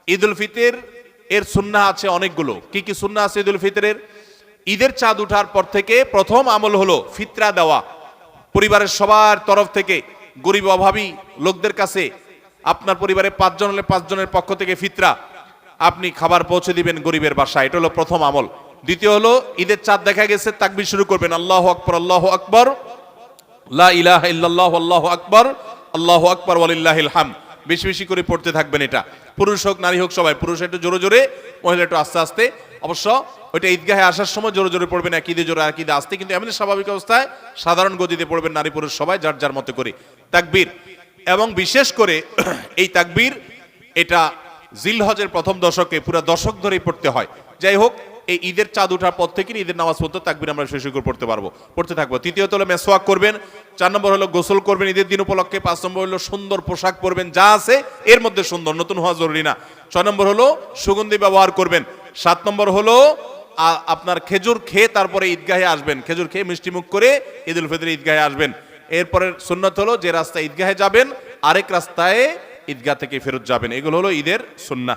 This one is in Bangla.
ঈদুল ফিতর এর সুন্নাহ আছে অনেকগুলো। কি কি সুন্নাহ আছে ঈদুল ফিতরের? ঈদের চাঁদ ওঠার পর থেকে প্রথম আমল হলো ফিতরা দেওয়া। পরিবারের সবার তরফ থেকে গরিব অভাবী লোকদের কাছে, আপনার পরিবারে 5 জন হলে 5 জনের পক্ষ থেকে ফিতরা আপনি খাবার পৌঁছে দিবেন গরিবের বাসায়। এটা হলো প্রথম আমল। দ্বিতীয় হলো ঈদের চাঁদ দেখা গেছে, তাকবীর শুরু করবেন, আল্লাহু আকবার, আল্লাহু আকবার, লা ইলাহা ইল্লাল্লাহু, আল্লাহু আকবার, আল্লাহু আকবার ওয়ালিল্লাহিল হামদ। বেশি বেশি করে পড়তে থাকবেন। এটা পুরুষ হোক নারী হোক সবাই, পুরুষ একটু জোরে জোরে, মহিলা একটু আস্তে আস্তে। অবশ্য ওইটা ঈদগাহে আসার সময় জোরে জোরে পড়বেন, একইদে জোরে একইদে আস্তে, কিন্তু এমনি স্বাভাবিক অবস্থায় সাধারণ গতিতে পড়বেন, নারী পুরুষ সবাই যার যার মতো করে তাকবীর। এবং বিশেষ করে এই তাকবীর এটা জিলহজের প্রথম দশকে পুরো দশক ধরেই পড়তে হয়। যাই হোক, এই ঈদের চাঁদ ওঠার পর থেকে ঈদের নামাজ পড়তে তাকবীর আমরা শেষ করে পড়তে থাকবো। তৃতীয়ত হলো মেসওয়াক করবেন। 4 নম্বর হলো গোসল করবেন ঈদের দিন উপলক্ষে। 5 নম্বর হলো সুন্দর পোশাক পরবেন, যা আছে এর মধ্যে সুন্দর, নতুন হওয়া জরুরি না। 6 নম্বর হলো সুগন্ধি ব্যবহার করবেন। 7 নম্বর হলো আপনার খেজুর খেয়ে তারপরে ঈদগাহে আসবেন, খেজুর খেয়ে মিষ্টি মুখ করে ঈদুল ফিতর ঈদগাহে আসবেন। এরপরের সুন্নাত হলো যে রাস্তায় ঈদগাহে যাবেন আরেক রাস্তায় ঈদগাহ থেকে ফেরত যাবেন। এগুলো হলো ঈদের সুন্নাহ।